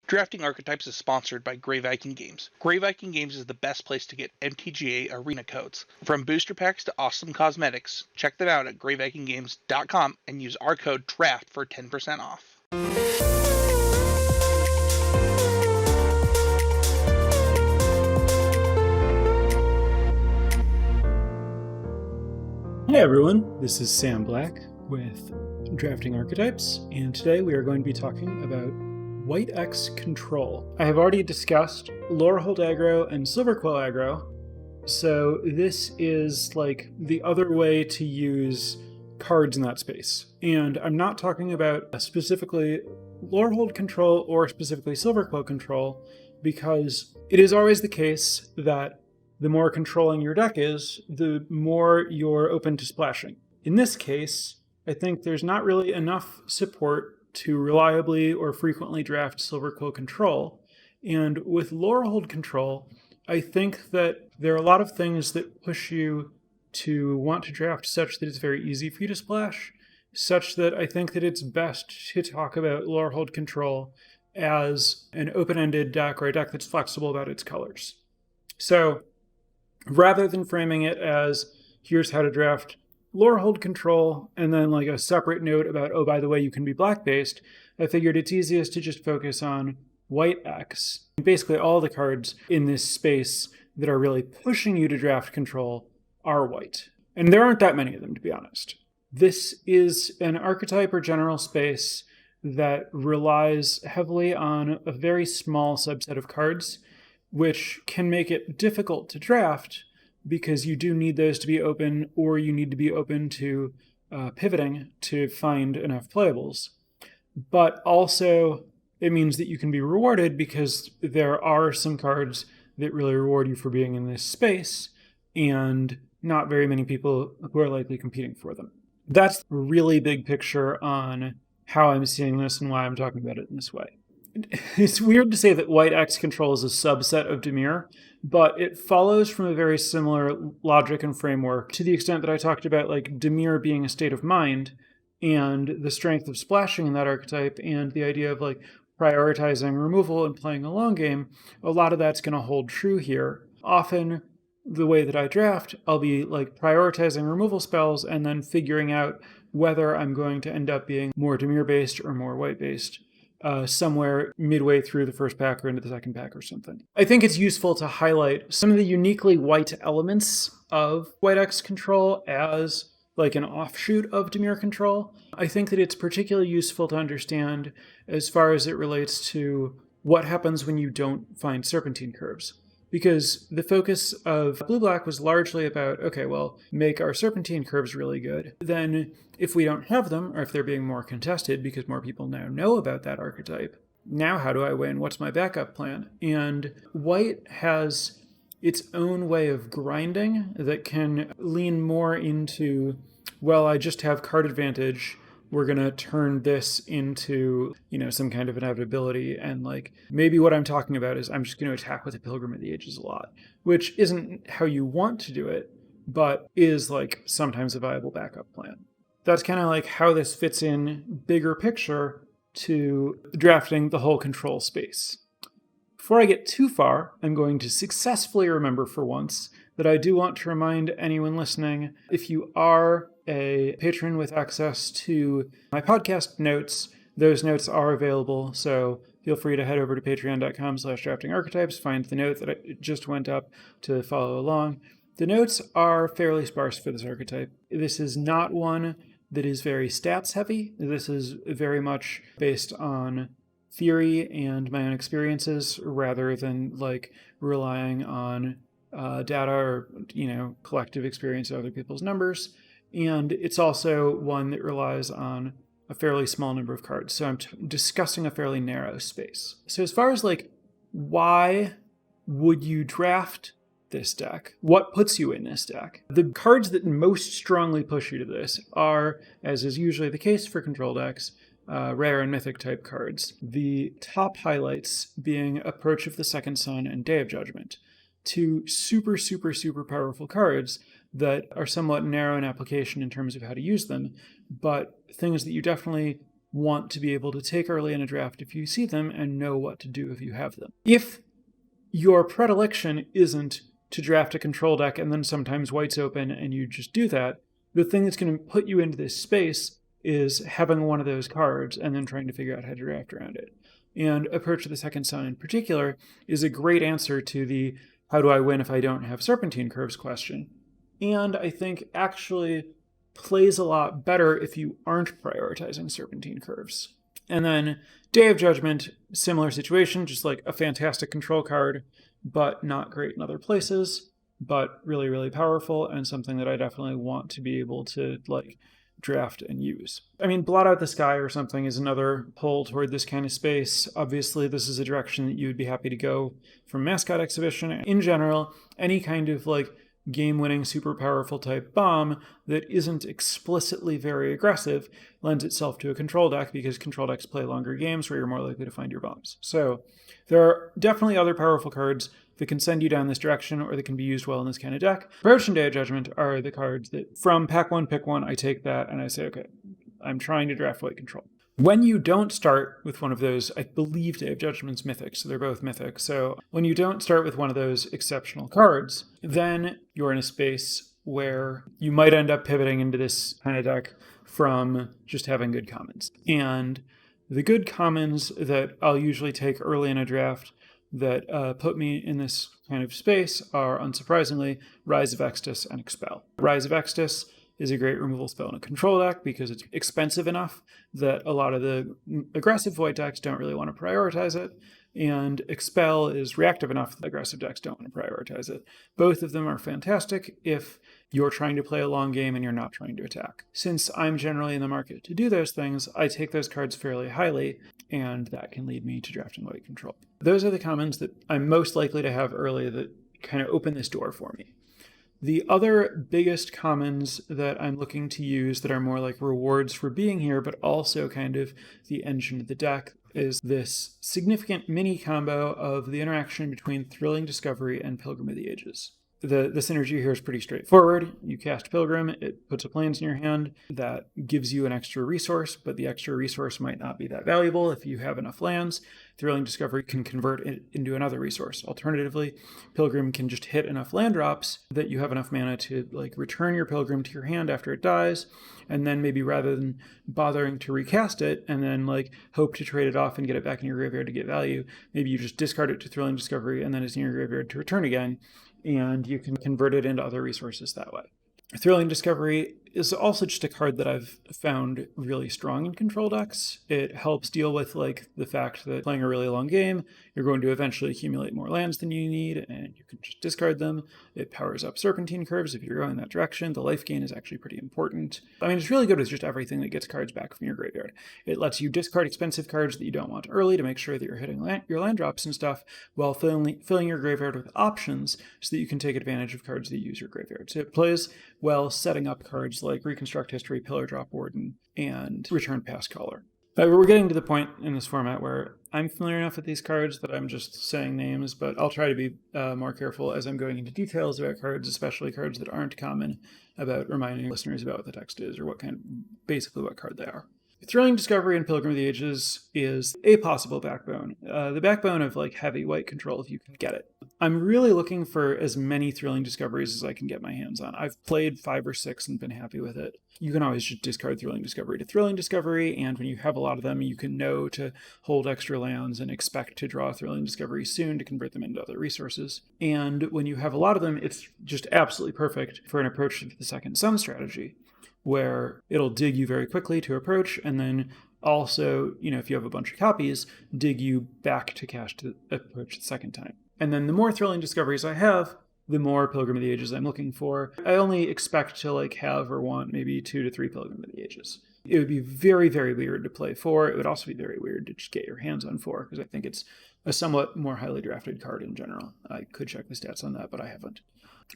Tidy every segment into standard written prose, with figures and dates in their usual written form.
Drafting Archetypes is sponsored by Grey Viking Games. Grey Viking Games is the best place to get MTGA arena codes. From booster packs to awesome cosmetics, check them out at greyvikinggames.com and use our code DRAFT for 10% off. Hey everyone, this is Sam Black with Drafting Archetypes, and today we are going to be talking about White X control. I have already discussed Lorehold aggro and Silverquill aggro, so this is like the other way to use cards in that space. And I'm not talking about specifically Lorehold control or specifically Silverquill control, because it is always the case that the more controlling your deck is, the more you're open to splashing. In this case, I think there's not really enough support to reliably or frequently draft Silverquill control. And with Lorehold control, I think that there are a lot of things that push you to want to draft such that it's very easy for you to splash, such that I think that it's best to talk about Lorehold control as an open-ended deck or a deck that's flexible about its colors. So rather than framing it as here's how to draft Lorehold control and then like a separate note about, oh, by the way, you can be black-based, I figured it's easiest to just focus on White X. Basically all the cards in this space that are really pushing you to draft control are white. And there aren't that many of them, to be honest. This is an archetype or general space that relies heavily on a very small subset of cards, which can make it difficult to draft because you do need those to be open, or you need to be open to pivoting to find enough playables. But also, it means that you can be rewarded because there are some cards that really reward you for being in this space, and not very many people who are likely competing for them. That's a really big picture on how I'm seeing this and why I'm talking about it in this way. It's weird to say that White X control is a subset of Dimir, but it follows from a very similar logic and framework to the extent that I talked about like Dimir being a state of mind and the strength of splashing in that archetype and the idea of like prioritizing removal and playing a long game. A lot of that's going to hold true here. Often the way that I draft, I'll be like prioritizing removal spells and then figuring out whether I'm going to end up being more Dimir-based or more white-based. Somewhere midway through the first pack or into the second pack or something. I think it's useful to highlight some of the uniquely white elements of White X control as like an offshoot of Dimir control. I think that it's particularly useful to understand as far as it relates to what happens when you don't find serpentine curves. Because the focus of Blue-Black was largely about, okay, well, make our serpentine curves really good. Then if we don't have them, or if they're being more contested because more people now know about that archetype, now how do I win? What's my backup plan? And White has its own way of grinding that can lean more into, well, I just have card advantage. We're going to turn this into, some kind of inevitability. And like, maybe what I'm talking about is I'm just going to attack with a Pilgrim of the Ages a lot, which isn't how you want to do it, but is like sometimes a viable backup plan. That's kind of like how this fits in bigger picture to drafting the whole control space. Before I get too far, I'm going to successfully remember for once that I do want to remind anyone listening, if you are a patron with access to my podcast notes, those notes are available, so feel free to head over to patreon.com/draftingarchetypes, find the note that just went up to follow along. The notes are fairly sparse for this archetype. This is not one that is very stats heavy. This is very much based on theory and my own experiences rather than like relying on data or, collective experience of other people's numbers. And it's also one that relies on a fairly small number of cards. So I'm discussing a fairly narrow space. So as far as like, why would you draft this deck? What puts you in this deck? The cards that most strongly push you to this are, as is usually the case for control decks, rare and mythic type cards. The top highlights being Approach of the Second Sun and Day of Judgment. Two super, super, super powerful cards that are somewhat narrow in application in terms of how to use them, but things that you definitely want to be able to take early in a draft if you see them and know what to do if you have them. If your predilection isn't to draft a control deck and then sometimes white's open and you just do that, the thing that's going to put you into this space is having one of those cards and then trying to figure out how to draft around it. And Approach to the Second Sun in particular is a great answer to the how do I win if I don't have serpentine curves question. And I think actually plays a lot better if you aren't prioritizing serpentine curves. And then Day of Judgment, similar situation, just like a fantastic control card, but not great in other places, but really, really powerful and something that I definitely want to be able to like draft and use. I mean, Blot Out the Sky or something is another pull toward this kind of space. Obviously, this is a direction that you would be happy to go from Mascot Exhibition. In general, any kind of like game-winning, super powerful type bomb that isn't explicitly very aggressive lends itself to a control deck because control decks play longer games where you're more likely to find your bombs. So there are definitely other powerful cards that can send you down this direction or that can be used well in this kind of deck. Approach and Day of Judgment are the cards that from pack one, pick one, I take that and I say, okay, I'm trying to draft white control. When you don't start with one of those, I believe Day of Judgment's mythic, so they're both mythic. So when you don't start with one of those exceptional cards, then you're in a space where you might end up pivoting into this kind of deck from just having good commons. And the good commons that I'll usually take early in a draft that put me in this kind of space are, unsurprisingly, Rise of Extus and Expel. Rise of Extus is a great removal spell in a control deck because it's expensive enough that a lot of the aggressive white decks don't really want to prioritize it, and Expel is reactive enough that aggressive decks don't want to prioritize it. Both of them are fantastic if you're trying to play a long game and you're not trying to attack. Since I'm generally in the market to do those things, I take those cards fairly highly, and that can lead me to drafting white control. Those are the commons that I'm most likely to have early that kind of open this door for me. The other biggest commons that I'm looking to use that are more like rewards for being here, but also kind of the engine of the deck, is this significant mini combo of the interaction between Thrilling Discovery and Pilgrim of the Ages. The synergy here is pretty straightforward. You cast Pilgrim, it puts a plains in your hand that gives you an extra resource, but the extra resource might not be that valuable if you have enough lands. Thrilling Discovery can convert it into another resource. Alternatively, Pilgrim can just hit enough land drops that you have enough mana to like return your Pilgrim to your hand after it dies, and then maybe rather than bothering to recast it and then like hope to trade it off and get it back in your graveyard to get value, maybe you just discard it to Thrilling Discovery and then it's in your graveyard to return again, and you can convert it into other resources that way. Thrilling Discovery is also just a card that I've found really strong in control decks. It helps deal with like the fact that playing a really long game, you're going to eventually accumulate more lands than you need, and you can just discard them. It powers up serpentine curves if you're going that direction. The life gain is actually pretty important. I mean, it's really good with just everything that gets cards back from your graveyard. It lets you discard expensive cards that you don't want early to make sure that you're hitting your land drops and stuff, while filling your graveyard with options so that you can take advantage of cards that use your graveyard. So it plays well setting up cards like Reconstruct History, Pillar Drop Warden, and Return Past Caller. But we're getting to the point in this format where I'm familiar enough with these cards that I'm just saying names, but I'll try to be more careful as I'm going into details about cards, especially cards that aren't common, about reminding listeners about what the text is or basically what card they are. Thrilling Discovery and Pilgrim of the Ages is a possible backbone. The backbone of like heavy white control if you can get it. I'm really looking for as many Thrilling Discoveries as I can get my hands on. I've played 5 or 6 and been happy with it. You can always just discard Thrilling Discovery to Thrilling Discovery, and when you have a lot of them, you can know to hold extra lands and expect to draw Thrilling Discovery soon to convert them into other resources. And when you have a lot of them, it's just absolutely perfect for an Approach to the Second Sun strategy, where it'll dig you very quickly to approach, and then also, if you have a bunch of copies, dig you back to cast to approach the second time. And then the more Thrilling Discoveries I have, the more Pilgrim of the Ages I'm looking for. I only expect to have or want maybe 2 to 3 Pilgrim of the Ages. It would be very, very weird to play 4. It would also be very weird to just get your hands on 4, because I think it's a somewhat more highly drafted card in general. I could check the stats on that, but I haven't.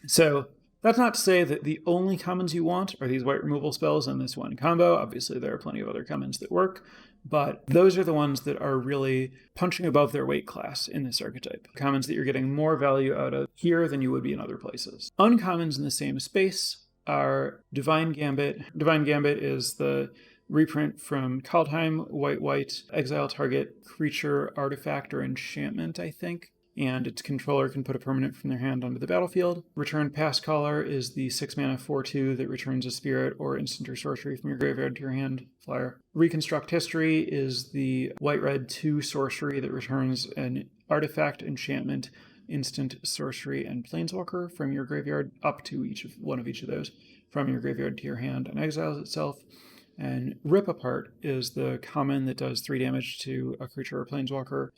So that's not to say that the only commons you want are these white removal spells in this one combo. Obviously, there are plenty of other commons that work, but those are the ones that are really punching above their weight class in this archetype. Commons that you're getting more value out of here than you would be in other places. Uncommons in the same space are Divine Gambit. Divine Gambit is the Reprint from Kaldheim, white, exile target creature, artifact, or enchantment, I think. And its controller can put a permanent from their hand onto the battlefield. Return Past Caller is the 6-mana 4/2 that returns a spirit or instant or sorcery from your graveyard to your hand, flyer. Reconstruct History is the white-red 2 sorcery that returns an artifact, enchantment, instant, sorcery, and planeswalker from your graveyard up to one of each of those from your graveyard to your hand and exiles itself. And Rip Apart is the common that does 3 damage to a creature or planeswalker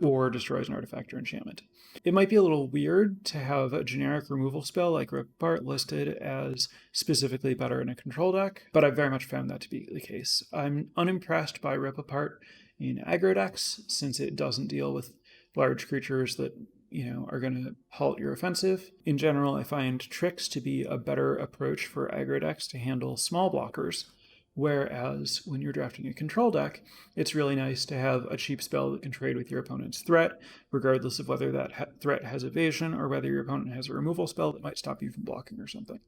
or destroys an artifact or enchantment. It might be a little weird to have a generic removal spell like Rip Apart listed as specifically better in a control deck, but I've very much found that to be the case. I'm unimpressed by Rip Apart in aggro decks since it doesn't deal with large creatures that are going to halt your offensive. In general, I find tricks to be a better approach for aggro decks to handle small blockers. Whereas when you're drafting a control deck, it's really nice to have a cheap spell that can trade with your opponent's threat, regardless of whether that threat has evasion or whether your opponent has a removal spell that might stop you from blocking or something.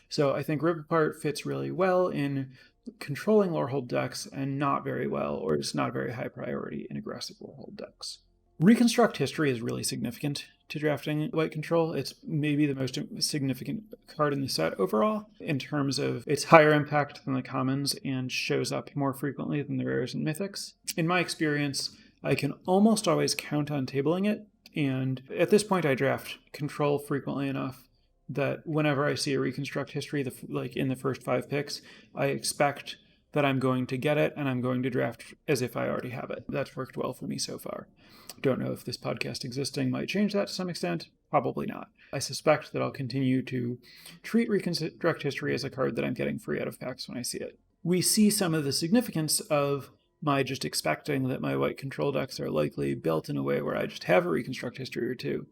So I think Rip Apart fits really well in controlling Lorehold decks and not very well, or it's not a very high priority in aggressive Lorehold decks. Reconstruct History is really significant to drafting white control. It's maybe the most significant card in the set overall in terms of its higher impact than the commons and shows up more frequently than the rares and mythics. In my experience, I can almost always count on tabling it, and at this point I draft control frequently enough that whenever I see a Reconstruct History, like in the first 5 picks, I expect that I'm going to get it and I'm going to draft as if I already have it. That's worked well for me so far. Don't know if this podcast existing might change that to some extent. Probably not. I suspect that I'll continue to treat Reconstruct History as a card that I'm getting free out of packs when I see it. We see some of the significance of my just expecting that my white control decks are likely built in a way where I just have a Reconstruct History or two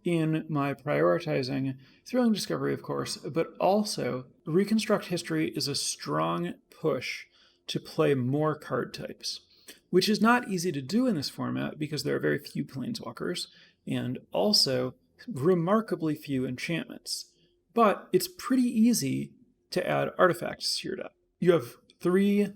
in my prioritizing Thrilling Discovery, of course, but also Reconstruct History is a strong push to play more card types, which is not easy to do in this format because there are very few planeswalkers and also remarkably few enchantments. But it's pretty easy to add artifacts to your deck. You have 3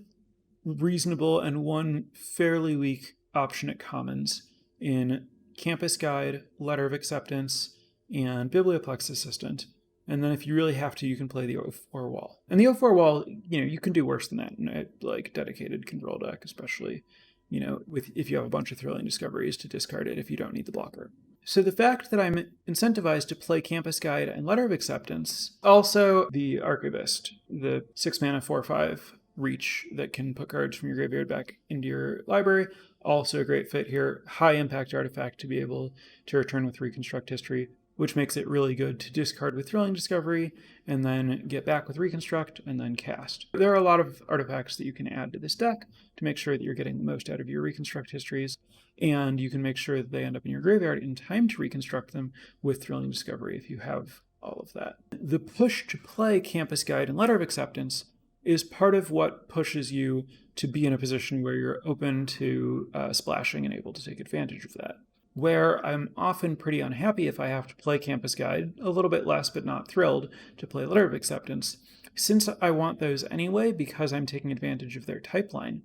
reasonable and 1 fairly weak option at commons in Campus Guide, Letter of Acceptance, and Biblioplex Assistant. And then if you really have to, you can play the 0/4 Wall. And the 0/4 Wall, you can do worse than that in a dedicated control deck, especially, if you have a bunch of Thrilling Discoveries to discard it if you don't need the blocker. So the fact that I'm incentivized to play Campus Guide and Letter of Acceptance, also the Archivist, the 6-mana 4/5 reach that can put cards from your graveyard back into your library, also a great fit here. High impact artifact to be able to return with Reconstruct History, which makes it really good to discard with Thrilling Discovery and then get back with Reconstruct and then cast. There are a lot of artifacts that you can add to this deck to make sure that you're getting the most out of your Reconstruct Histories, and you can make sure that they end up in your graveyard in time to reconstruct them with Thrilling Discovery if you have all of that. The push to play Campus Guide and Letter of Acceptance is part of what pushes you to be in a position where you're open to splashing and able to take advantage of that. Where I'm often pretty unhappy if I have to play Campus Guide, a little bit less but not thrilled to play Letter of Acceptance. Since I want those anyway because I'm taking advantage of their type line,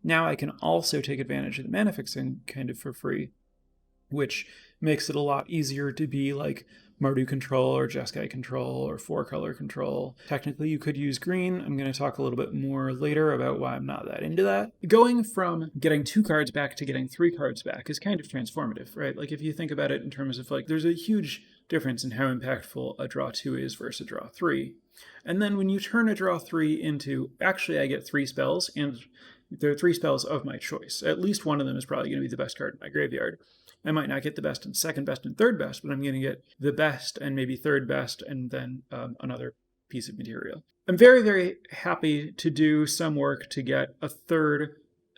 now I can also take advantage of the mana fixing kind of for free, which makes it a lot easier to be like Mardu control or Jeskai control or 4-color control. Technically, you could use green. I'm going to talk a little bit more later about why I'm not that into that. Going from getting 2 cards back to getting 3 cards back is kind of transformative, right? Like if you think about it in terms of there's a huge difference in how impactful a draw 2 is versus a draw 3. And then when you turn a draw 3 into, actually I get 3 spells, and there are 3 spells of my choice. At least one of them is probably going to be the best card in my graveyard. I might not get the best and second best and third best, but I'm going to get the best and maybe third best and then another piece of material. I'm very, very happy to do some work to get a 3rd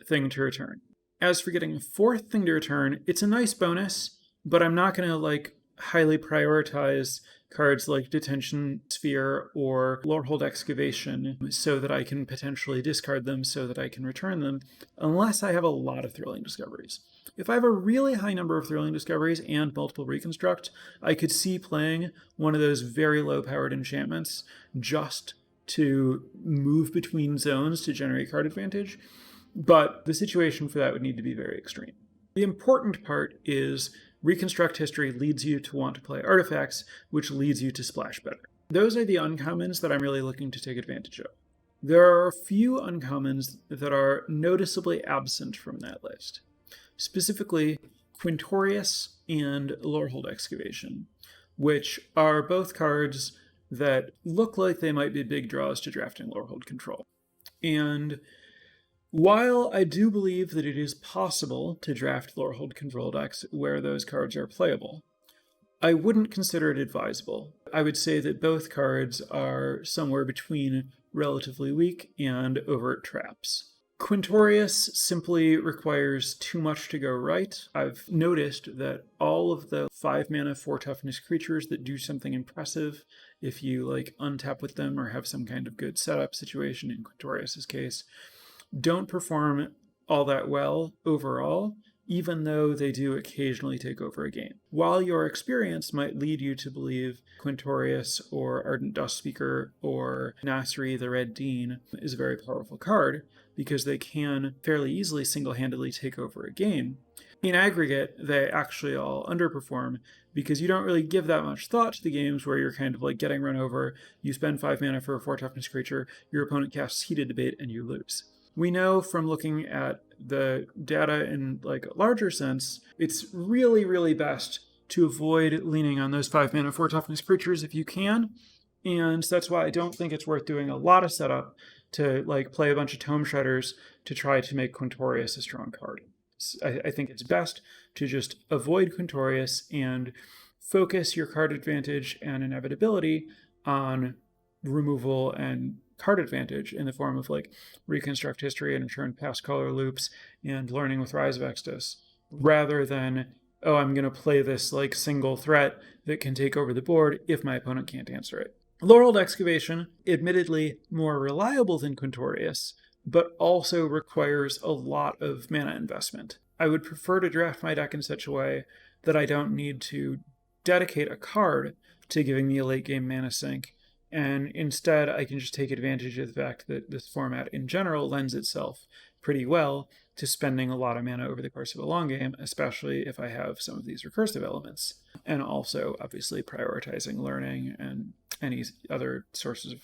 thing to return. As for getting a 4th thing to return, it's a nice bonus, but I'm not going to highly prioritize cards like Detention Sphere or Lorehold Excavation so that I can potentially discard them so that I can return them, unless I have a lot of Thrilling Discoveries. If I have a really high number of Thrilling Discoveries and multiple Reconstruct, I could see playing one of those very low-powered enchantments just to move between zones to generate card advantage, but the situation for that would need to be very extreme. The important part is Reconstruct History leads you to want to play artifacts, which leads you to splash better. Those are the uncommons that I'm really looking to take advantage of. There are a few uncommons that are noticeably absent from that list. Specifically, Quintorius and Lorehold Excavation, which are both cards that look like they might be big draws to drafting Lorehold Control. And while I do believe that it is possible to draft Lorehold Control decks where those cards are playable, I wouldn't consider it advisable. I would say that both cards are somewhere between relatively weak and overt traps. Quintorius simply requires too much to go right. I've noticed that all of the 5 mana 4 toughness creatures that do something impressive, if you untap with them or have some kind of good setup situation in Quintorius's case, don't perform all that well overall, even though they do occasionally take over a game. While your experience might lead you to believe Quintorius or Ardent Dustspeaker or Nasri the Red Dean is a very powerful card, because they can fairly easily single-handedly take over a game, in aggregate, they actually all underperform because you don't really give that much thought to the games where you're kind of getting run over, you spend 5 mana for a 4 toughness creature, your opponent casts Heated Debate, and you lose. We know from looking at the data in a larger sense, it's really, really best to avoid leaning on those 5 mana 4 toughness creatures if you can, and that's why I don't think it's worth doing a lot of setup to play a bunch of Tome Shredders to try to make Quintorius a strong card. I think it's best to just avoid Quintorius and focus your card advantage and inevitability on removal and card advantage in the form of Reconstruct History and return past color loops and learning with Rise of Exodus, rather than, oh, I'm going to play this single threat that can take over the board if my opponent can't answer it. Lorehold Excavation, admittedly more reliable than Quintorius, but also requires a lot of mana investment. I would prefer to draft my deck in such a way that I don't need to dedicate a card to giving me a late game mana sink, and instead I can just take advantage of the fact that this format in general lends itself pretty well to spending a lot of mana over the course of a long game, especially if I have some of these recursive elements, and also obviously prioritizing learning and any other sources of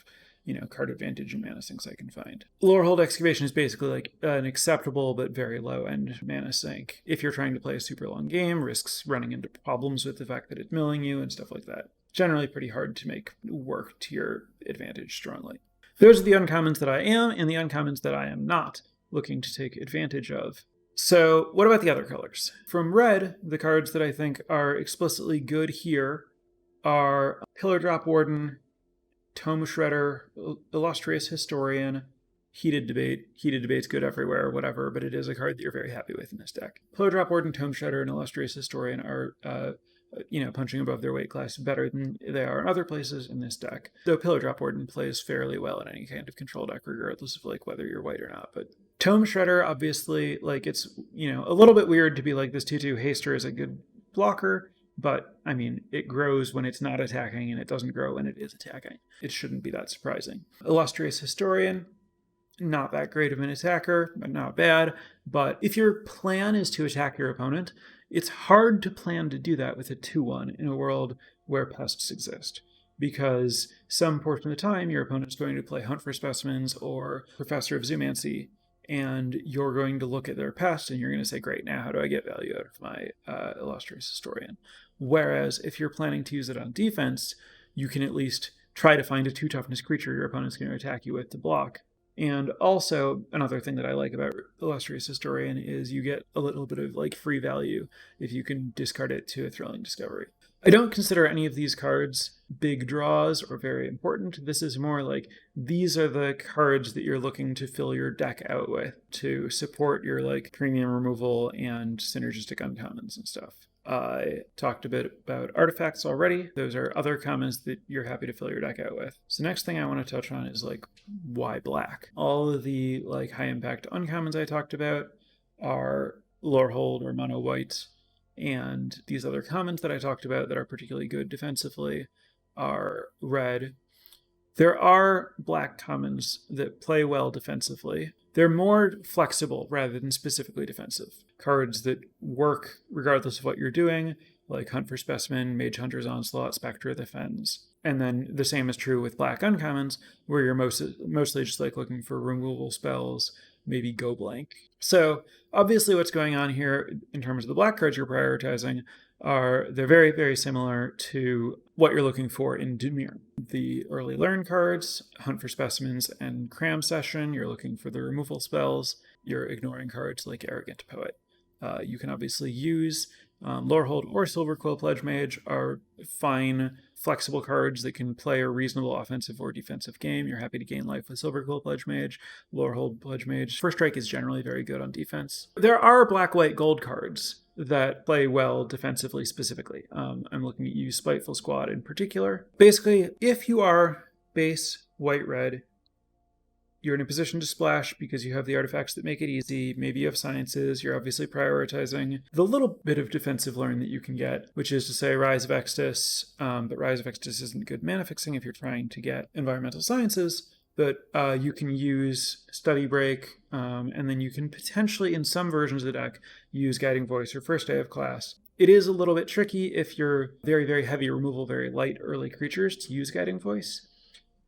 card advantage and mana sinks I can find. Lorehold Excavation is basically an acceptable but very low-end mana sink. If you're trying to play a super long game, risks running into problems with the fact that it's milling you and stuff like that. Generally pretty hard to make work to your advantage strongly. Those are the uncommons that I am, and the uncommons that I am not looking to take advantage of. So what about the other colors? From red, the cards that I think are explicitly good here are Pillar Drop Warden, Tome Shredder, Illustrious Historian, Heated Debate. Heated Debate's good everywhere, whatever, but it is a card that you're very happy with in this deck. Pillar Drop Warden, Tome Shredder, and Illustrious Historian are punching above their weight class better than they are in other places in this deck. Though Pillar Drop Warden plays fairly well in any kind of control deck, regardless of whether you're white or not. But Tome Shredder, obviously, it's a little bit weird to be this 2/2 haster is a good blocker, but I mean, it grows when it's not attacking, and it doesn't grow when it is attacking. It shouldn't be that surprising. Illustrious Historian, not that great of an attacker, but not bad. But if your plan is to attack your opponent, it's hard to plan to do that with a 2/1 in a world where pests exist, because some portion of the time your opponent's going to play Hunt for Specimens or Professor of Zoomancy, and you're going to look at their pest and you're going to say, great, now how do I get value out of my Illustrious Historian? Whereas if you're planning to use it on defense, you can at least try to find a 2 toughness creature your opponent's going to attack you with to block. And also, another thing that I like about Illustrious Historian is you get a little bit of free value if you can discard it to a Thrilling Discovery. I don't consider any of these cards big draws or very important. This is more these are the cards that you're looking to fill your deck out with to support your premium removal and synergistic uncommons and stuff. I talked a bit about artifacts already. Those are other commons that you're happy to fill your deck out with. So next thing I want to touch on is why black? All of the high impact uncommons I talked about are Lorehold or mono white, and these other commons that I talked about that are particularly good defensively are red. There are black commons that play well defensively. They're more flexible rather than specifically defensive. Cards that work regardless of what you're doing, like Hunt for Specimen, Mage Hunter's Onslaught, Spectre of the Fens. And then the same is true with black uncommons, where you're mostly just like looking for removal spells, maybe go blank. So obviously what's going on here in terms of the black cards you're prioritizing they're very, very similar to what you're looking for in Dimir. The early learn cards, Hunt for Specimens and Cram Session, you're looking for the removal spells, you're ignoring cards like Arrogant Poet. You can obviously use Lorehold or Silverquill Pledge Mage are fine, flexible cards that can play a reasonable offensive or defensive game. You're happy to gain life with Silverquill Pledge Mage, Lorehold Pledge Mage. First Strike is generally very good on defense. There are black, white, gold cards that play well defensively specifically. I'm looking at you, Spiteful Squad in particular. Basically, if you are base, white, red, you're in a position to splash because you have the artifacts that make it easy. Maybe you have sciences. You're obviously prioritizing the little bit of defensive learn that you can get, which is to say Rise of Extus. But Rise of Extus isn't good mana fixing if you're trying to get environmental sciences. But you can use Study Break, and then you can potentially, in some versions of the deck, use Guiding Voice or First Day of Class. It is a little bit tricky if you're very, very heavy removal, very light early creatures to use Guiding Voice.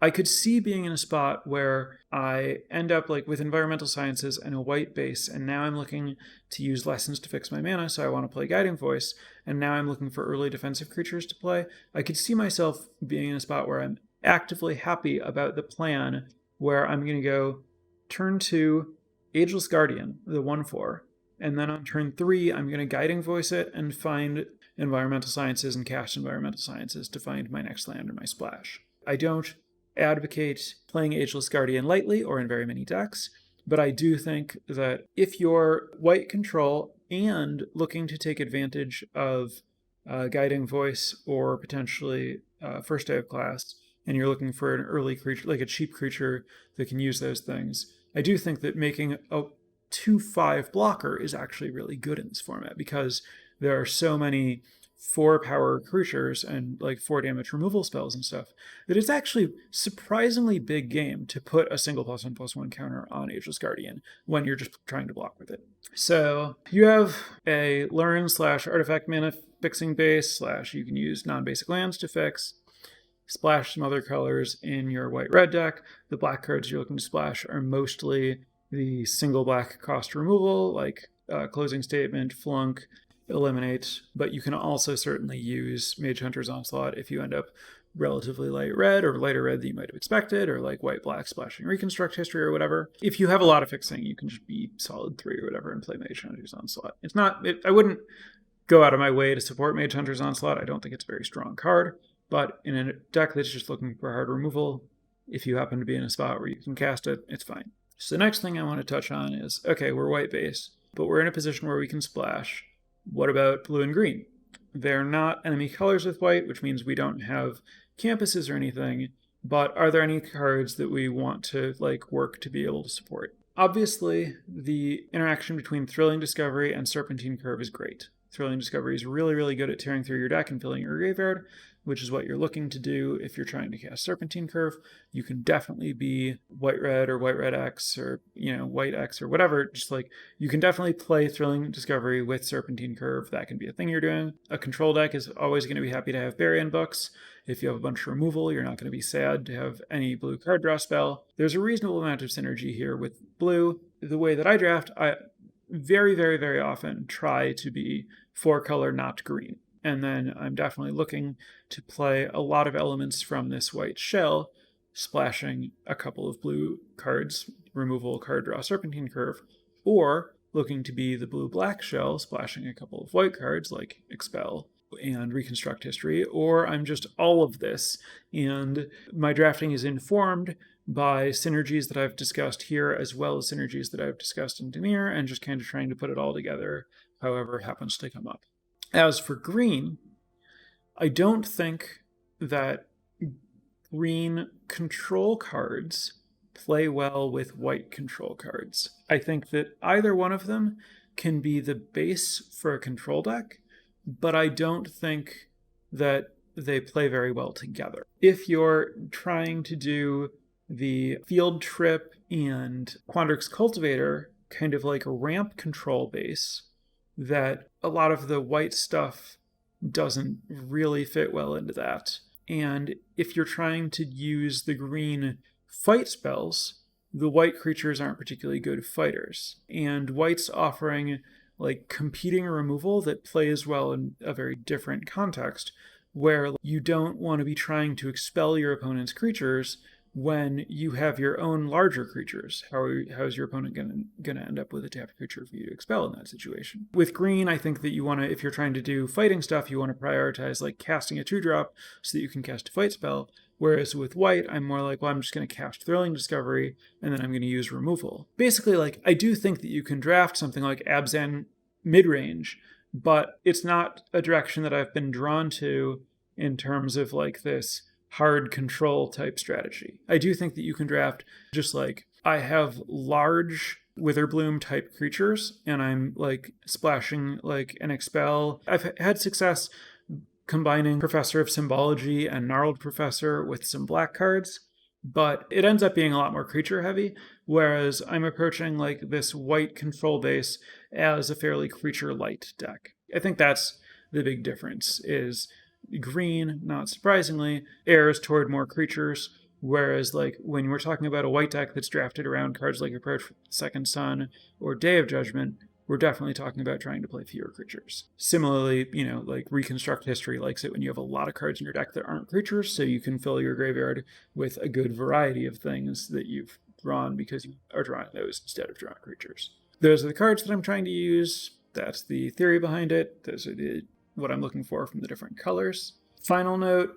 I could see being in a spot where I end up like with environmental sciences and a white base, and now I'm looking to use lessons to fix my mana, so I want to play Guiding Voice, and now I'm looking for early defensive creatures to play. I could see myself being in a spot where I'm actively happy about the plan where I'm going to go turn 2, Ageless Guardian, the 1/4, and then on turn 3, I'm going to Guiding Voice it and find environmental sciences and cast environmental sciences to find my next land or my splash. I don't advocate playing Ageless Guardian lightly or in very many decks, but I do think that if you're white control and looking to take advantage of Guiding Voice or potentially First Day of Class, and you're looking for an early creature, like a cheap creature that can use those things, I do think that making a 2/5 blocker is actually really good in this format because there are so many 4 power creatures and like 4 damage removal spells and stuff that it's actually surprisingly big game to put a single +1/+1 counter on Ageless Guardian when you're just trying to block with it. So you have a learn/artifact mana fixing base / you can use non-basic lands to fix, splash some other colors in your white-red deck. The black cards you're looking to splash are mostly the single black cost removal, like Closing Statement, Flunk, Eliminate, but you can also certainly use Mage Hunter's Onslaught if you end up relatively light red or lighter red than you might have expected, or like white-black splashing Reconstruct History or whatever. If you have a lot of fixing, you can just be solid 3 or whatever and play Mage Hunter's Onslaught. I wouldn't go out of my way to support Mage Hunter's Onslaught. I don't think it's a very strong card, but in a deck that's just looking for hard removal, if you happen to be in a spot where you can cast it, it's fine. So the next thing I want to touch on is, okay, we're white base, but we're in a position where we can splash. What about blue and green? They're not enemy colors with white, which means we don't have campuses or anything, but are there any cards that we want to work to be able to support? Obviously, the interaction between Thrilling Discovery and Serpentine Curve is great. Thrilling Discovery is really, really good at tearing through your deck and filling your graveyard, which is what you're looking to do if you're trying to cast Serpentine Curve. You can definitely be white-red or white-red X or, white X or whatever. Just you can definitely play Thrilling Discovery with Serpentine Curve. That can be a thing you're doing. A control deck is always going to be happy to have Bury-in Books. If you have a bunch of removal, you're not going to be sad to have any blue card draw spell. There's a reasonable amount of synergy here with blue. The way that I draft, I very, very, very often try to be 4-color, not green. And then I'm definitely looking to play a lot of elements from this white shell, splashing a couple of blue cards, removal, card draw, Serpentine Curve, or looking to be the blue-black shell, splashing a couple of white cards like Expel and Reconstruct History, or I'm just all of this. And my drafting is informed by synergies that I've discussed here, as well as synergies that I've discussed in Dimir, and just kind of trying to put it all together however it happens to come up. As for green, I don't think that green control cards play well with white control cards. I think that either one of them can be the base for a control deck, but I don't think that they play very well together. If you're trying to do the Field Trip and Quandrix Cultivator, kind of like a ramp control base, that a lot of the white stuff doesn't really fit well into that. And if you're trying to use the green fight spells, the white creatures aren't particularly good fighters. And white's offering like competing removal that plays well in a very different context, where you don't want to be trying to expel your opponent's creatures when you have your own larger creatures. How is your opponent going to end up with a tapped creature for you to expel in that situation? With green, I think that you want to, if you're trying to do fighting stuff, you want to prioritize like casting a 2-drop so that you can cast a fight spell. Whereas with white, I'm more like, well, I'm just going to cast Thrilling Discovery, and then I'm going to use removal. Basically, like, I do think that you can draft something like Abzan midrange, but it's not a direction that I've been drawn to in terms of like this hard control type strategy. I do think that you can draft just like, I have large Witherbloom type creatures, and I'm like splashing like an expel. I've had success combining Professor of Symbology and Gnarled Professor with some black cards, but it ends up being a lot more creature heavy, whereas I'm approaching like this white control base as a fairly creature light deck. I think that's the big difference, is green, not surprisingly, errs toward more creatures, whereas like when we're talking about a white deck that's drafted around cards like Approach for the Second Sun or Day of Judgment, we're definitely talking about trying to play fewer creatures. Similarly, like Reconstruct History likes it when you have a lot of cards in your deck that aren't creatures, so you can fill your graveyard with a good variety of things that you've drawn because you are drawing those instead of drawing creatures. Those are the cards that I'm trying to use. That's the theory behind it. Those are what I'm looking for from the different colors. Final note,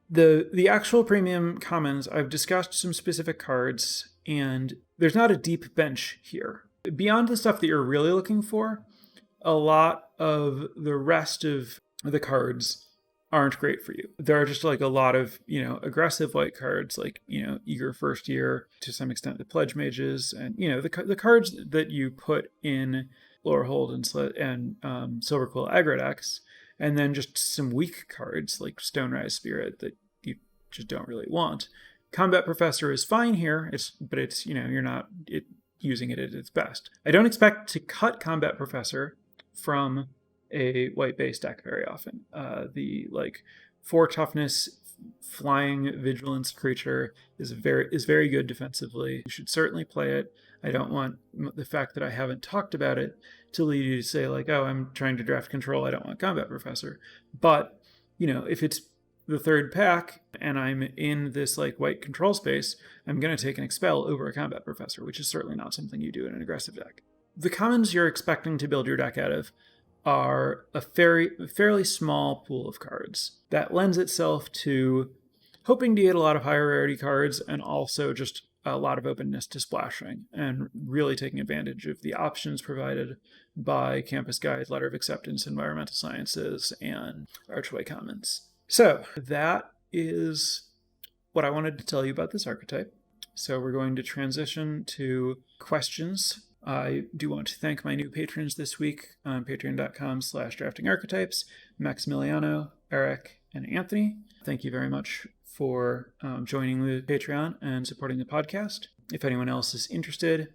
the actual premium commons, I've discussed some specific cards, and there's not a deep bench here. Beyond the stuff that you're really looking for, a lot of the rest of the cards aren't great for you. There are just like a lot of, aggressive white cards, like, Eager First Year, to some extent the Pledge Mages, and, the cards that you put in Lorehold and Silverquill aggro decks, and then just some weak cards like Stonerise Spirit that you just don't really want. Combat Professor is fine here, but you're not using it at its best. I don't expect to cut Combat Professor from a white base deck very often. The 4 toughness flying vigilance creature is very good defensively. You should certainly play it. I don't want the fact that I haven't talked about it to lead you to say like, oh, I'm trying to draft control, I don't want Combat Professor. But, if it's the third pack and I'm in this like white control space, I'm going to take an Expel over a Combat Professor, which is certainly not something you do in an aggressive deck. The commons you're expecting to build your deck out of are a fairly small pool of cards that lends itself to hoping to get a lot of higher rarity cards and also just a lot of openness to splashing and really taking advantage of the options provided by Campus Guide, Letter of Acceptance, Environmental Sciences, and Archway Commons. So that is what I wanted to tell you about this archetype. So we're going to transition to questions. I do want to thank my new patrons this week on patreon.com/draftingarchetypes, Maximiliano, Eric, and Anthony. Thank you very much for joining the Patreon and supporting the podcast. If anyone else is interested,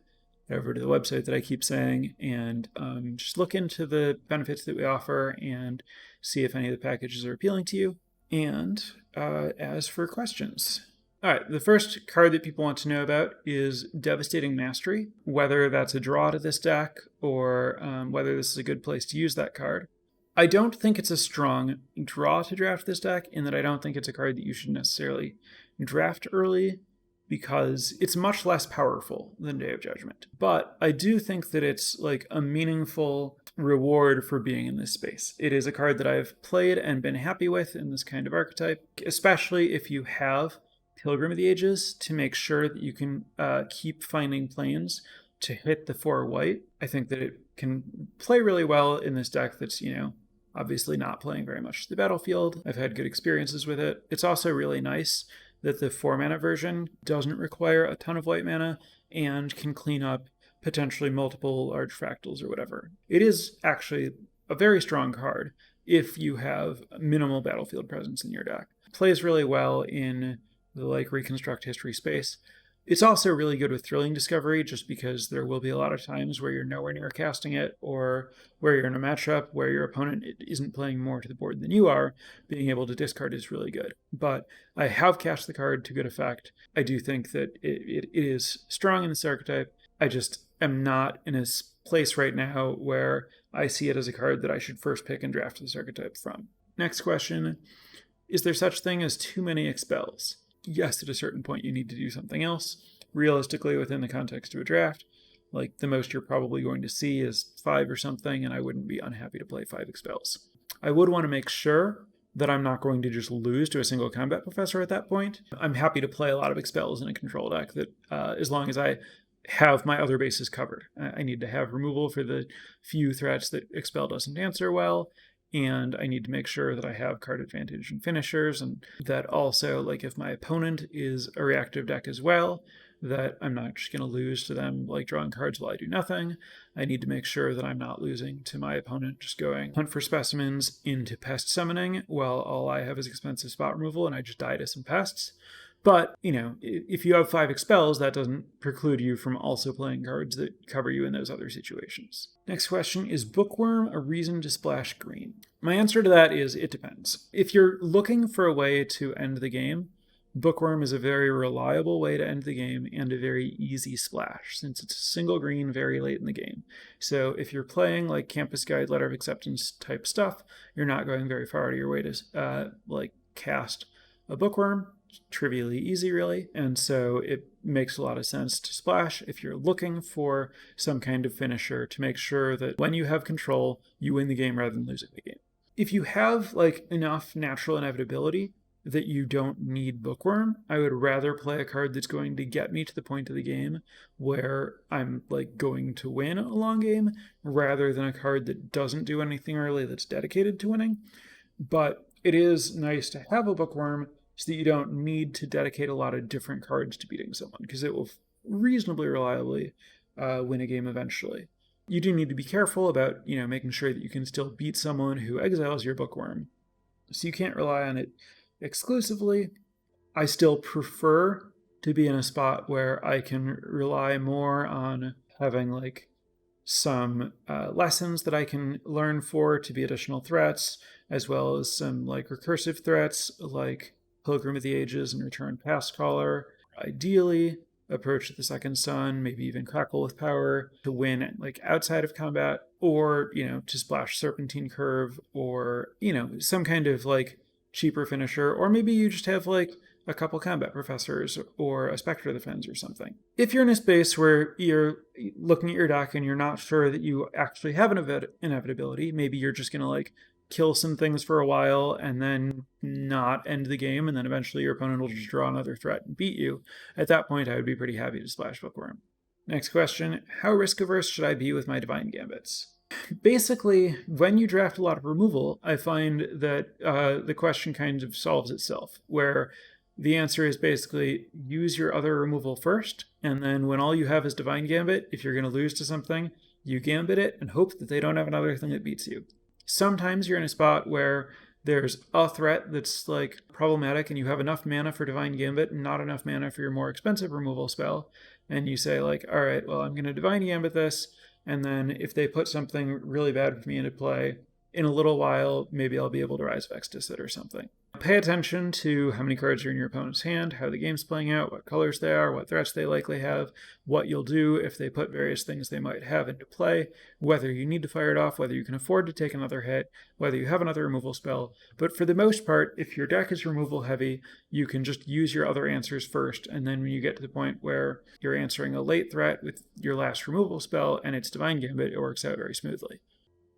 head over to the website that I keep saying and just look into the benefits that we offer and see if any of the packages are appealing to you. And as for questions, all right, the first card that people want to know about is Devastating Mastery, whether that's a draw to this deck or whether this is a good place to use that card. I don't think it's a strong draw to draft this deck, in that I don't think it's a card that you should necessarily draft early because it's much less powerful than Day of Judgment. But I do think that it's like a meaningful reward for being in this space. It is a card that I've played and been happy with in this kind of archetype, especially if you have Pilgrim of the Ages, to make sure that you can keep finding planes to hit the 4 white. I think that it can play really well in this deck that's, obviously not playing very much to the battlefield. I've had good experiences with it. It's also really nice that the 4 mana version doesn't require a ton of white mana and can clean up potentially multiple large fractals or whatever. It is actually a very strong card, if you have minimal battlefield presence in your deck. It plays really well in the reconstruct history space. It's also really good with Thrilling Discovery, just because there will be a lot of times where you're nowhere near casting it, or where you're in a matchup where your opponent isn't playing more to the board than you are. Being able to discard is really good. But I have cast the card to good effect. I do think that it is strong in this archetype. I just am not in a place right now where I see it as a card that I should first pick and draft this archetype from. Next question, is there such thing as too many expels? Yes, at a certain point you need to do something else. Realistically, within the context of a draft, the most you're probably going to see is 5 or something, and I wouldn't be unhappy to play 5 expels. I would want to make sure that I'm not going to just lose to a single combat professor at that point. I'm happy to play a lot of expels in a control deck, that as long as I have my other bases covered. I need to have removal for the few threats that expel doesn't answer well, and I need to make sure that I have card advantage and finishers, and that also, if my opponent is a reactive deck as well, that I'm not just going to lose to them drawing cards while I do nothing. I need to make sure that I'm not losing to my opponent just going hunt for specimens into pest summoning while all I have is expensive spot removal and I just die to some pests. But, if you have 5 expels, that doesn't preclude you from also playing cards that cover you in those other situations. Next question, is Bookworm a reason to splash green? My answer to that is it depends. If you're looking for a way to end the game, Bookworm is a very reliable way to end the game and a very easy splash, since it's a single green very late in the game. So if you're playing Campus Guide, Letter of Acceptance type stuff, you're not going very far out of your way to cast a Bookworm. Trivially easy, really, and so it makes a lot of sense to splash if you're looking for some kind of finisher to make sure that when you have control, you win the game rather than losing the game. If you have enough natural inevitability that you don't need Bookworm, I would rather play a card that's going to get me to the point of the game where I'm going to win a long game, rather than a card that doesn't do anything early that's dedicated to winning. But it is nice to have a Bookworm so that you don't need to dedicate a lot of different cards to beating someone, because it will reasonably reliably win a game eventually. You do need to be careful about, making sure that you can still beat someone who exiles your Bookworm. So you can't rely on it exclusively. I still prefer to be in a spot where I can rely more on having some lessons that I can learn to be additional threats, as well as some recursive threats like Pilgrim of the Ages and Return Past Caller. Ideally, Approach to the Second Sun, maybe even Crackle with Power to win outside of combat, or, to splash Serpentine Curve, or, some kind of cheaper finisher, or maybe you just have a couple combat professors or a Spectre of the Fens or something. If you're in a space where you're looking at your deck and you're not sure that you actually have an inevitability, maybe you're just going to kill some things for a while and then not end the game, and then eventually your opponent will just draw another threat and beat you. At that point, I would be pretty happy to splash Bookworm. Next question, how risk-averse should I be with my Divine Gambits? Basically, when you draft a lot of removal, I find that the question kind of solves itself, where the answer is basically use your other removal first, and then when all you have is Divine Gambit, if you're going to lose to something, you Gambit it and hope that they don't have another thing that beats you. Sometimes you're in a spot where there's a threat that's problematic and you have enough mana for Divine Gambit and not enough mana for your more expensive removal spell, and you say all right, well, I'm going to Divine Gambit this, and then if they put something really bad for me into play, in a little while, maybe I'll be able to Rise of Extus it or something. Pay attention to how many cards are in your opponent's hand, how the game's playing out, what colors they are, what threats they likely have, what you'll do if they put various things they might have into play, whether you need to fire it off, whether you can afford to take another hit, whether you have another removal spell. But for the most part, if your deck is removal heavy, you can just use your other answers first, and then when you get to the point where you're answering a late threat with your last removal spell and it's Divine Gambit, it works out very smoothly.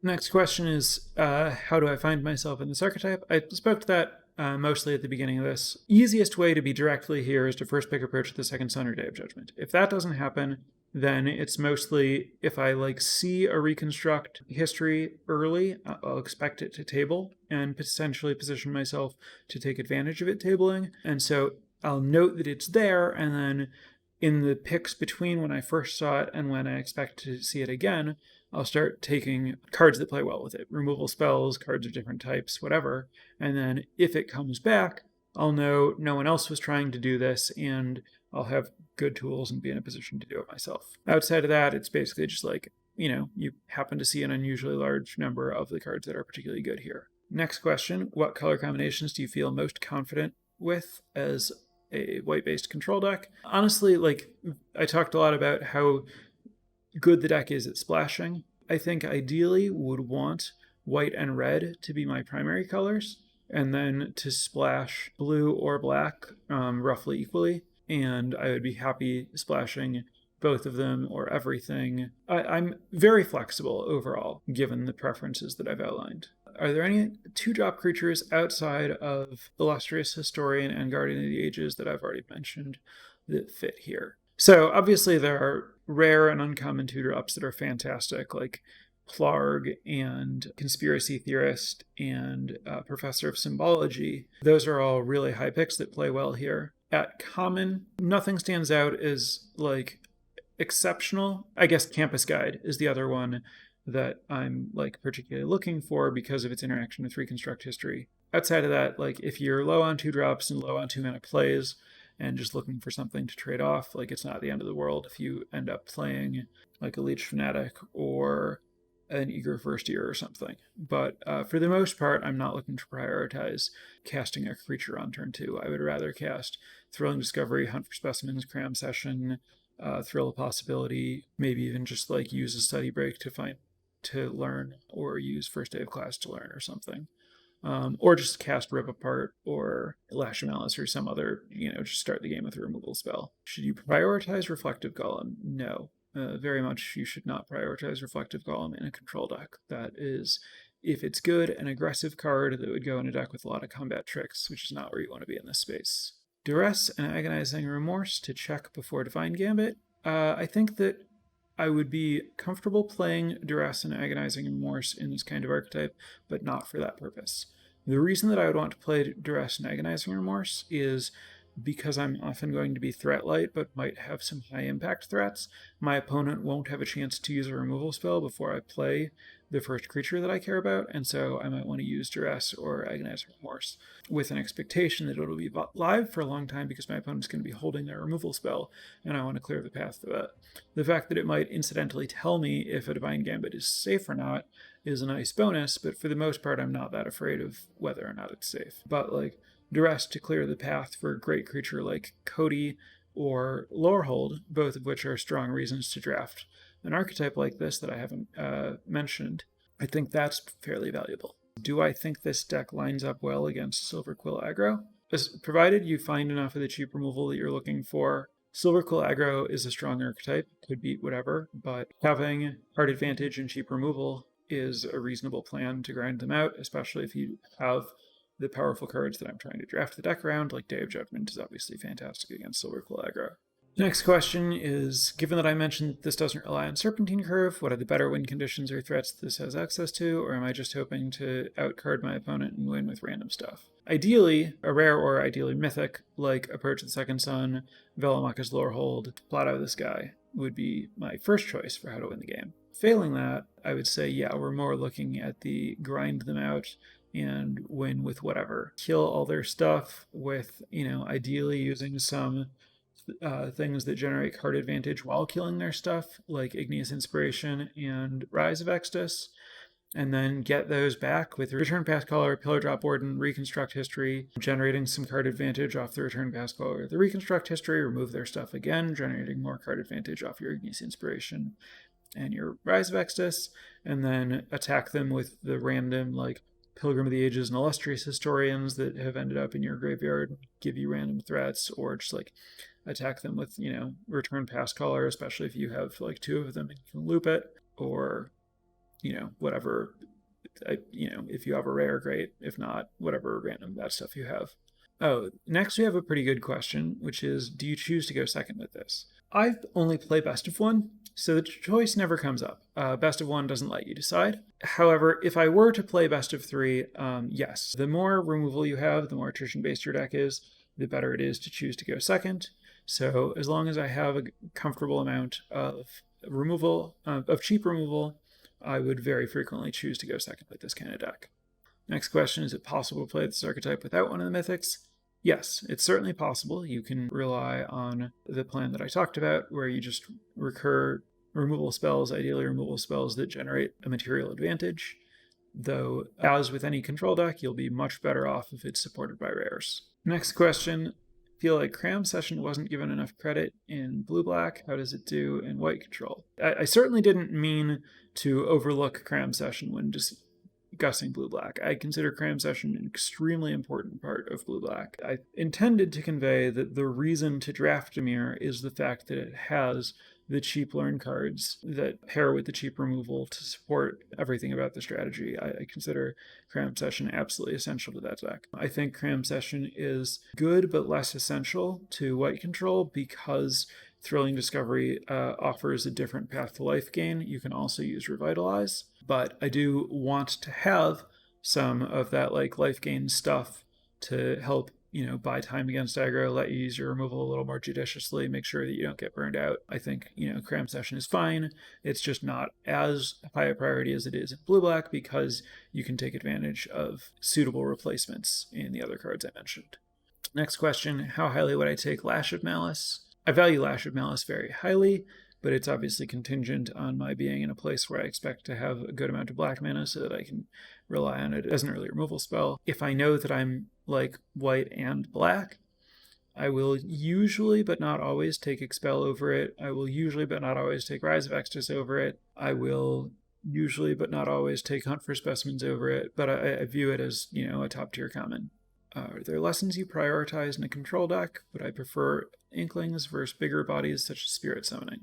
Next question is, how do I find myself in this archetype? I spoke to that mostly at the beginning of this. Easiest way to be directly here is to first pick Approach to the Second Sun or Day of Judgment. If that doesn't happen, then it's mostly if I see a reconstruct history early, I'll expect it to table and potentially position myself to take advantage of it tabling. And so I'll note that it's there, and then in the picks between when I first saw it and when I expect to see it again, I'll start taking cards that play well with it, removal spells, cards of different types, whatever. And then if it comes back, I'll know no one else was trying to do this, and I'll have good tools and be in a position to do it myself. Outside of that, it's basically just like, you happen to see an unusually large number of the cards that are particularly good here. Next question, what color combinations do you feel most confident with as a white-based control deck? Honestly, I talked a lot about how good the deck is at splashing. I think ideally would want white and red to be my primary colors, and then to splash blue or black roughly equally, and I would be happy splashing both of them or everything. I'm very flexible overall, given the preferences that I've outlined. Are there any 2-drop creatures outside of Illustrious Historian and Guardian of the Ages that I've already mentioned that fit here? So obviously there are rare and uncommon 2-drops that are fantastic, like Plarg and Conspiracy Theorist and Professor of Symbology. Those are all really high picks that play well here. At common, nothing stands out as exceptional. I guess Campus Guide is the other one that I'm particularly looking for because of its interaction with Reconstruct History. Outside of that, if you're low on 2-drops and low on 2-mana plays and just looking for something to trade off, it's not the end of the world if you end up playing a Leech Fanatic or an Eager First Year or something. But for the most part, I'm not looking to prioritize casting a creature on turn 2. I would rather cast Thrilling Discovery, Hunt for Specimens, Cram Session, Thrill of Possibility, maybe even just use a study break to learn, or use First Day of Class to learn or something. Or just cast Rip Apart or Lash of Malice or some other, just start the game with a removal spell. Should you prioritize Reflective Golem? No. Very much you should not prioritize Reflective Golem in a control deck. That is, if it's good, an aggressive card that would go in a deck with a lot of combat tricks, which is not where you want to be in this space. Duress and Agonizing Remorse to check before Divine Gambit. I think that I would be comfortable playing Duress and Agonizing Remorse in this kind of archetype, but not for that purpose. The reason that I would want to play Duress and Agonizing Remorse is because I'm often going to be threat light, but might have some high impact threats. My opponent won't have a chance to use a removal spell before I play the first creature that I care about, and so I might want to use Duress or Agonizing Remorse with an expectation that it'll be live for a long time because my opponent's going to be holding their removal spell, and I want to clear the path to that. The fact that it might incidentally tell me if a Divine Gambit is safe or not is a nice bonus, but for the most part I'm not that afraid of whether or not it's safe. But Duress to clear the path for a great creature like Cody or Lorehold, both of which are strong reasons to draft an archetype like this that I haven't mentioned, I think that's fairly valuable. Do I think this deck lines up well against Silver Quill aggro? Provided you find enough of the cheap removal that you're looking for. Silver Quill aggro is a strong archetype, could beat whatever, but having card advantage and cheap removal is a reasonable plan to grind them out, especially if you have the powerful cards that I'm trying to draft the deck around, like Day of Judgment is obviously fantastic against Silver Quill aggro. Next question is, given that I mentioned this doesn't rely on Serpentine Curve, what are the better win conditions or threats this has access to, or am I just hoping to outcard my opponent and win with random stuff? Ideally, a rare or ideally mythic, like Approach of the Second Sun, Velamaka's Lorehold, Blot Out of the Sky, would be my first choice for how to win the game. Failing that, I would say, yeah, we're more looking at the grind them out and win with whatever. Kill all their stuff with, ideally using some things that generate card advantage while killing their stuff, like Igneous Inspiration and Rise of Extus, and then get those back with Return Path Caller, Pillar Drop Warden, Reconstruct History, generating some card advantage off the Return Path Caller, the Reconstruct History, remove their stuff again, generating more card advantage off your Igneous Inspiration and your Rise of Extus, and then attack them with the random, Pilgrim of the Ages and Illustrious Historians that have ended up in your graveyard, give you random threats, or just attack them with, Return Pass Caller, especially if you have 2 of them and you can loop it, or, whatever, if you have a rare, great. If not, whatever random bad stuff you have. Oh, next we have a pretty good question, which is, do you choose to go second with this? I only play best of 1, so the choice never comes up. Best of 1 doesn't let you decide. However, if I were to play best of 3, yes. The more removal you have, the more attrition-based your deck is, the better it is to choose to go second. So as long as I have a comfortable amount of removal, of cheap removal, I would very frequently choose to go second with this kind of deck. Next question, is it possible to play this archetype without one of the mythics? Yes, it's certainly possible. You can rely on the plan that I talked about, where you just recur removal spells, ideally removal spells that generate a material advantage, though as with any control deck, you'll be much better off if it's supported by rares. Next question, feel like Cram Session wasn't given enough credit in blue-black. How does it do in white control? I certainly didn't mean to overlook Cram Session when discussing blue-black. I consider Cram Session an extremely important part of blue-black. I intended to convey that the reason to draft Dimir is the fact that it has the cheap learn cards that pair with the cheap removal to support everything about the strategy. I consider Cram Session absolutely essential to that deck. I think Cram Session is good but less essential to white control because Thrilling Discovery offers a different path to life gain. You can also use Revitalize, but I do want to have some of that like life gain stuff to help buy time against aggro, let you use your removal a little more judiciously, make sure that you don't get burned out. I think, Cram Session is fine. It's just not as high a priority as it is in blue-black because you can take advantage of suitable replacements in the other cards I mentioned. Next question, how highly would I take Lash of Malice? I value Lash of Malice very highly, but it's obviously contingent on my being in a place where I expect to have a good amount of black mana so that I can rely on it as an early removal spell. If I know that I'm like white and black, I will usually but not always take Expel over it. I will usually but not always take Rise of Extus over it. I will usually but not always take Hunt for Specimens over it, but I view it as, a top tier common. Are there lessons you prioritize in a control deck? Would I prefer Inklings versus bigger bodies such as Spirit Summoning?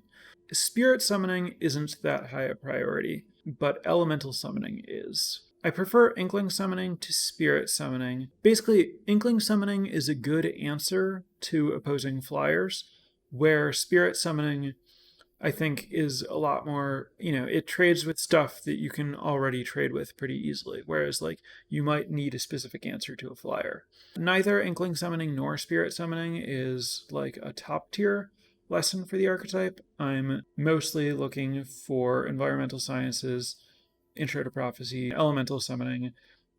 Spirit Summoning isn't that high a priority, but Elemental Summoning is. I prefer Inkling Summoning to Spirit Summoning. Basically, Inkling Summoning is a good answer to opposing flyers, where Spirit Summoning, I think, is a lot more, it trades with stuff that you can already trade with pretty easily, whereas, you might need a specific answer to a flyer. Neither Inkling Summoning nor Spirit Summoning is, a top-tier lesson for the archetype. I'm mostly looking for Environmental Sciences, Intro to Prophecy, Elemental Summoning,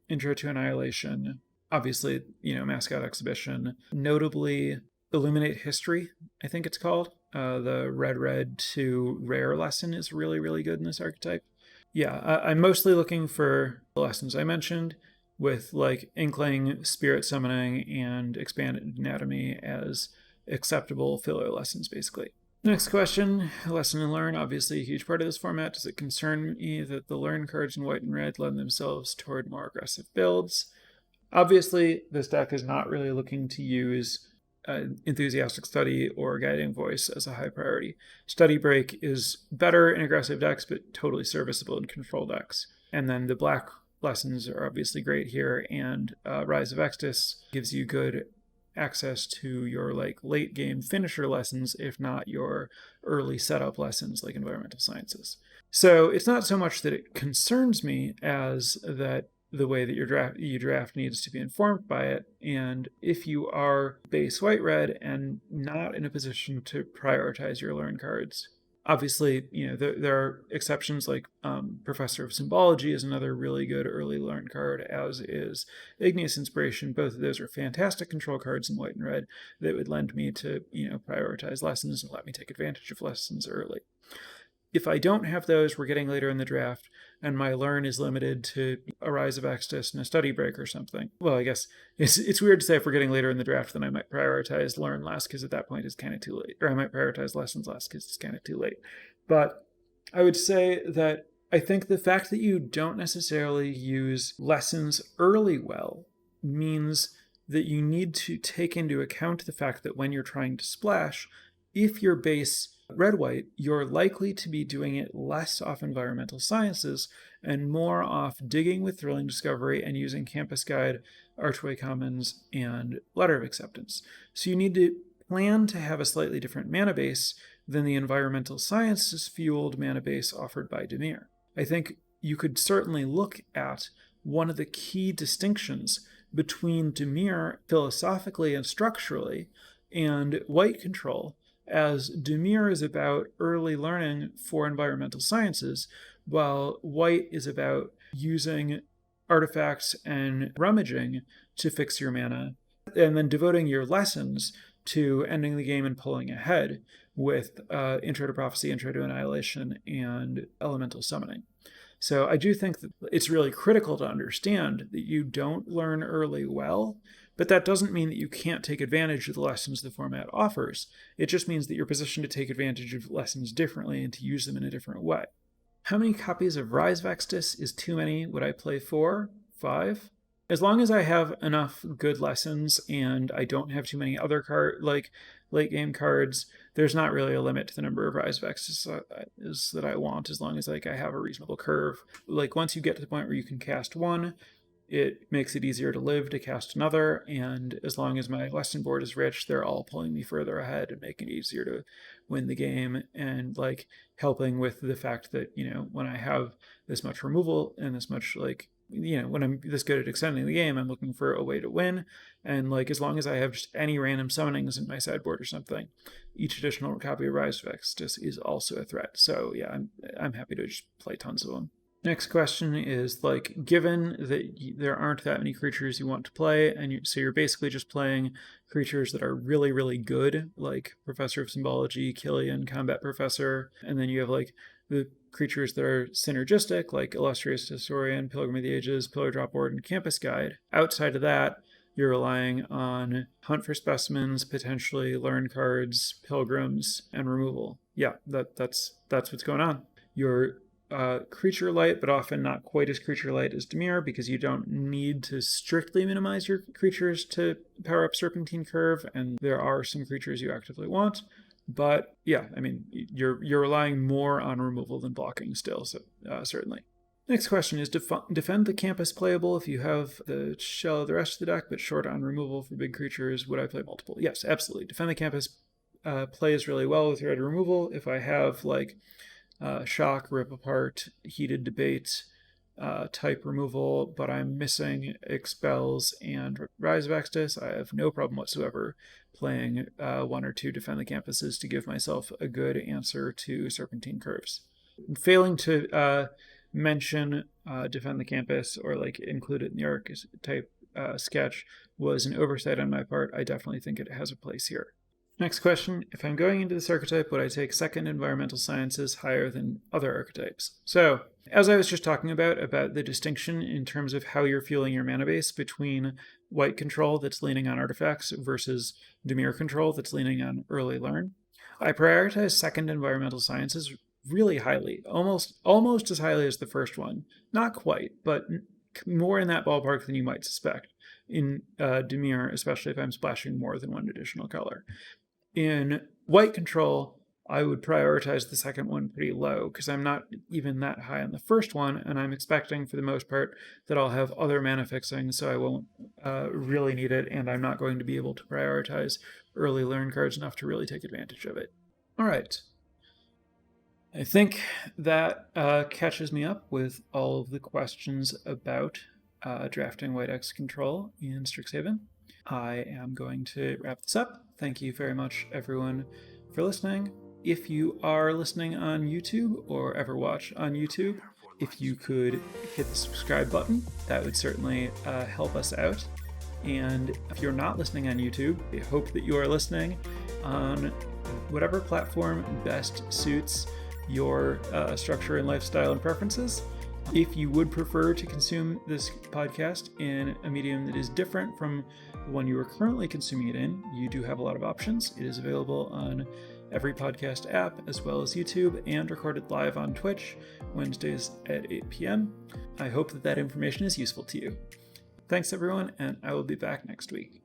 Intro to Annihilation, obviously, Mascot Exhibition, notably Illuminate History, I think it's called. The red to rare lesson is really, really good in this archetype. Yeah, I'm mostly looking for the lessons I mentioned, with Inkling, Spirit Summoning, and Expanded Anatomy as acceptable filler lessons, basically. Next question, lesson and learn, obviously a huge part of this format. Does it concern me that the learn cards in white and red lend themselves toward more aggressive builds? Obviously, this deck is not really looking to use enthusiastic study or guiding voice as a high priority. Study break is better in aggressive decks, but totally serviceable in control decks. And then the black lessons are obviously great here, and Rise of Extus gives you good access to your late game finisher lessons, if not your early setup lessons like Environmental Sciences. So it's not so much that it concerns me as that the way that you draft needs to be informed by it. And if you are base white-red and not in a position to prioritize your learn cards, obviously, there are exceptions like Professor of Symbology is another really good early learn card, as is Igneous Inspiration. Both of those are fantastic control cards in white and red that would lend me to, prioritize lessons and let me take advantage of lessons early. If I don't have those, we're getting later in the draft, and my learn is limited to a Rise of Extus and a Study Break or something. Well, I guess it's weird to say if we're getting later in the draft, then I might prioritize learn less because at that point it's kind of too late. Or I might prioritize lessons less because it's kind of too late. But I would say that I think the fact that you don't necessarily use lessons early well means that you need to take into account the fact that when you're trying to splash, if your base red-white, you're likely to be doing it less off Environmental Sciences and more off digging with Thrilling Discovery and using Campus Guide, Archway Commons, and Letter of Acceptance. So you need to plan to have a slightly different mana base than the Environmental Sciences-fueled mana base offered by Dimir. I think you could certainly look at one of the key distinctions between Dimir philosophically and structurally and white control, as Dimir is about early learning for Environmental Sciences, while white is about using artifacts and rummaging to fix your mana, and then devoting your lessons to ending the game and pulling ahead with Intro to Prophecy, Intro to Annihilation, and Elemental Summoning. So I do think that it's really critical to understand that you don't learn early well, but that doesn't mean that you can't take advantage of the lessons the format offers. It just means that you're positioned to take advantage of lessons differently and to use them in a different way. How many copies of Rise Vextus is too many? Would I play 4? 5? As long as I have enough good lessons and I don't have too many other late game cards, there's not really a limit to the number of Rise Vextus that I want, as long as I have a reasonable curve. Once you get to the point where you can cast one, it makes it easier to live to cast another, and as long as my lesson board is rich, they're all pulling me further ahead and making it easier to win the game, and helping with the fact that, when I have this much removal and this much when I'm this good at extending the game, I'm looking for a way to win. And as long as I have just any random summonings in my sideboard or something, each additional copy of Rise Vextus is also a threat. So yeah, I'm happy to just play tons of them. Next question is given that there aren't that many creatures you want to play, and so you're basically just playing creatures that are really, really good, like Professor of Symbology, Killian, Combat Professor, and then you have the creatures that are synergistic, like Illustrious Historian, Pilgrim of the Ages, Pillar Drop Board, and Campus Guide. Outside of that, you're relying on Hunt for Specimens, potentially Learn cards, Pilgrims, and removal. Yeah, that's what's going on. You're creature light, but often not quite as creature light as Dimir, because you don't need to strictly minimize your creatures to power up Serpentine Curve, and there are some creatures you actively want. But yeah, you're relying more on removal than blocking still, so certainly. Next question is, defend the campus playable if you have the shell of the rest of the deck, but short on removal for big creatures? Would I play multiple? Yes, absolutely. Defend the campus plays really well with red removal. If I have Shock, Rip Apart, Heated Debate type removal, but I'm missing Expels and Rise Vextus, I have no problem whatsoever playing 1 or 2 Defend the Campuses to give myself a good answer to Serpentine Curves. Failing to mention Defend the Campus or include it in the Archetype sketch was an oversight on my part. I definitely think it has a place here. Next question, if I'm going into this archetype, would I take second environmental sciences higher than other archetypes? So, as I was just talking about the distinction in terms of how you're fueling your mana base between white control that's leaning on artifacts versus Dimir control that's leaning on early learn, I prioritize second environmental sciences really highly, almost as highly as the first one. Not quite, but more in that ballpark than you might suspect. In Dimir, especially if I'm splashing more than one additional color. In white control, I would prioritize the second one pretty low because I'm not even that high on the first one, and I'm expecting for the most part that I'll have other mana fixing, so I won't really need it, and I'm not going to be able to prioritize early learn cards enough to really take advantage of it. All right. I think that catches me up with all of the questions about drafting White X control in Strixhaven. I am going to wrap this up. Thank you very much, everyone, for listening. If you are listening on YouTube or ever watch on YouTube, if you could hit the subscribe button, that would certainly help us out. And if you're not listening on YouTube, I hope that you are listening on whatever platform best suits your structure and lifestyle and preferences. If you would prefer to consume this podcast in a medium that is different from the one you are currently consuming it in, you do have a lot of options. It is available on every podcast app, as well as YouTube, and recorded live on Twitch, Wednesdays at 8 p.m. I hope that information is useful to you. Thanks, everyone, and I will be back next week.